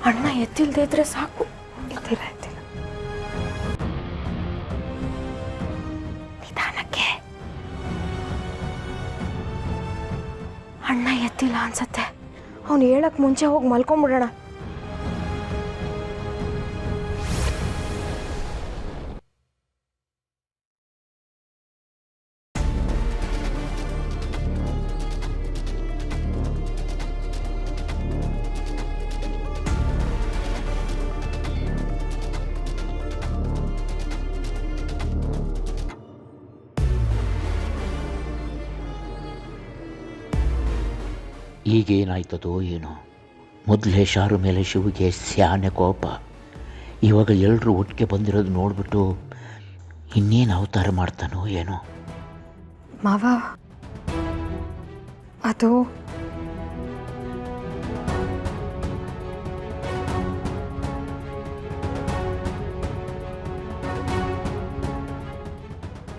ಅಣ್ಣ ಎತ್ತಿಲ್ದೇ ಇದ್ರೆ ಸಾಕು. ಎತ್ತಿಲ್ಲ ಎತ್ತಿಲ್ಲ, ನಿಧಾನಕ್ಕೆ. ಅಣ್ಣ ಎತ್ತಿಲ್ಲ ಅನ್ಸತ್ತೆ. ಅವನು ಹೇಳಕ್ ಮುಂಚೆ ಹೋಗಿ ಮಲ್ಕೊಂಡ್ಬಿಡೋಣ. ಈಗೇನಾಯ್ತದೋ ಏನೋ. ಮೊದಲೇ ಶಾರು ಮೇಲೆ ಶಿವಿಗೆ ಸ್ಯಾನೆ ಕೋಪ. ಇವಾಗ ಎಲ್ಲರೂ ಒಟ್ಟಿಗೆ ಬಂದಿರೋದು ನೋಡ್ಬಿಟ್ಟು ಇನ್ನೇನು ಅವತಾರ ಮಾಡ್ತಾನೋ ಏನೋ. ಮಾವ, ಅದು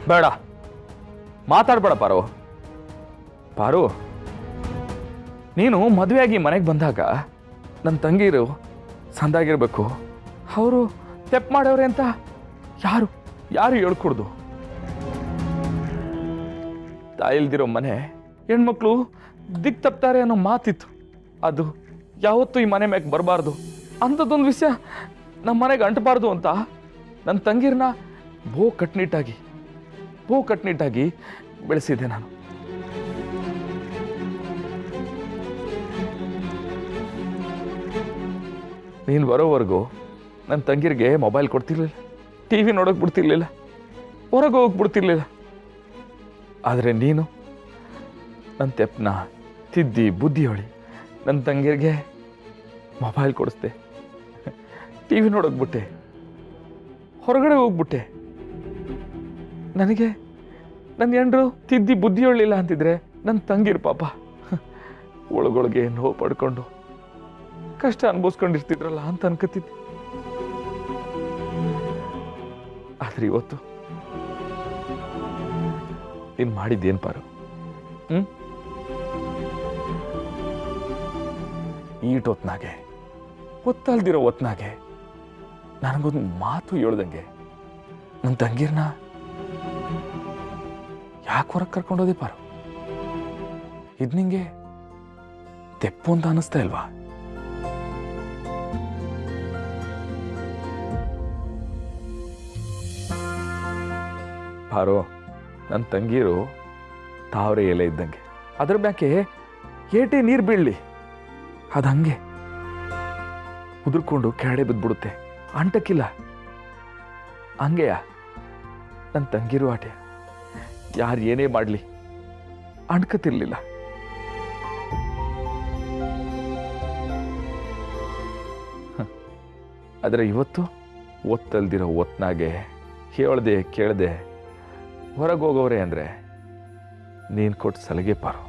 ಬೇಡ, ಮಾತಾಡ್ಬೇಡ ಪಾರು. ಪಾರು, ನೀನು ಮದುವೆಯಾಗಿ ಮನೆಗೆ ಬಂದಾಗ ನನ್ನ ತಂಗಿರು ಸಂದಾಗಿರ್ಬೇಕು. ಅವರು ತೆಪ್ಪು ಮಾಡವ್ರೆ ಅಂತ ಯಾರು ಯಾರು ಹೇಳ್ಕೊಡ್ದು. ತಾಯಿಲ್ದಿರೋ ಮನೆ ಹೆಣ್ಮಕ್ಳು ದಿಕ್ ತಪ್ತಾರೆ ಅನ್ನೋ ಮಾತಿತ್ತು. ಅದು ಯಾವತ್ತೂ ಈ ಮನೆ ಮ್ಯಾಗೆ ಬರಬಾರ್ದು, ಅಂಥದ್ದೊಂದು ವಿಷಯ ನಮ್ಮ ಮನೆಗೆ ಅಂಟಬಾರ್ದು ಅಂತ ನನ್ನ ತಂಗಿರನ್ನ ಬಹು ಕಟ್ನಿಟ್ಟಾಗಿ ಬೆಳೆಸಿದ್ದೆ ನಾನು. ನೀನು ಬರೋವರೆಗೂ ನನ್ನ ತಂಗಿರಿಗೆ ಮೊಬೈಲ್ ಕೊಡ್ತಿರ್ಲಿಲ್ಲ, ಟಿ ವಿ ನೋಡೋಕೆ ಬಿಡ್ತಿರ್ಲಿಲ್ಲ, ಹೊರಗೆ ಹೋಗಕ್ಕೆ ಬಿಡ್ತಿರ್ಲಿಲ್ಲ. ಆದರೆ ನೀನು ನನ್ನ ತೆಪ್ಪನ ತಿದ್ದಿ ಬುದ್ಧಿ ಹೇಳಿ ನನ್ನ ತಂಗಿರಿಗೆ ಮೊಬೈಲ್ ಕೊಡಿಸ್ದೆ, ಟಿ ವಿ ನೋಡೋಕೆ ಬಿಟ್ಟೆ, ಹೊರಗಡೆ ಹೋಗ್ಬಿಟ್ಟೆ. ನನಗೆ ನನ್ನ ಹೆಂಡ್ರು ತಿದ್ದಿ ಬುದ್ಧಿ ಹೇಳಲಿಲ್ಲ ಅಂತಿದ್ರೆ ನನ್ನ ತಂಗಿರು ಪಾಪ ಒಳಗೊಳಗೆ ನೋವು ಪಡ್ಕೊಂಡು ಕಷ್ಟ ಅನುಭವಿಸ್ಕೊಂಡಿರ್ತಿದ್ರಲ್ಲ ಅಂತ ಅನ್ಕೋತಿದ್ದೆ. ಆದ್ರೆ ಇವತ್ತು ನೀನು ಮಾಡಿದ್ದೇನು ಪಾರು? ಈಟೊತ್ನಾಗೆ ಒತ್ತಲ್ದಿರೋ ಹೊತ್ನಾಗೆ ನನಗೊಂದು ಮಾತು ಹೇಳ್ದಂಗೆ ನನ್ನ ತಂಗಿರ್ನ ಯಾಕೆ ಹೊರಗೆ ಕರ್ಕೊಂಡೋದೆ ಪಾರು? ಇದು ನಿಂಗೆ ತೆಪ್ಪು ಅಂತ ಅನ್ನಿಸ್ತಾ ಇಲ್ವಾ? ಪಾರು, ನನ್ನ ತಂಗೀರು ತಾವರೆ ಎಲೆ ಇದ್ದಂಗೆ. ಅದ್ರ ಮ್ಯಾಕೆ ಏಟೆ ನೀರು ಬೀಳಲಿ ಅದು ಹಂಗೆ ಉದುರ್ಕೊಂಡು ಕೆಳಡೆ ಬಿದ್ದುಬಿಡುತ್ತೆ, ಅಂಟಕ್ಕಿಲ್ಲ. ಹಂಗೆಯ ನನ್ನ ತಂಗಿರು ಆಟೆ. ಯಾರು ಏನೇ ಮಾಡಲಿ ಅಂಟ್ಕತಿರ್ಲಿಲ್ಲ. ಆದರೆ ಇವತ್ತು ಒತ್ತಲ್ದಿರೋ ಒತ್ನಾಗೆ ಹೇಳ್ದೆ ಕೇಳದೆ ಹೊರಗೆ ಹೋಗೋರೆ ಅಂದರೆ ನೀನು ಕೊಟ್ಟು ಸಲಿಗೆ ಪಾರು.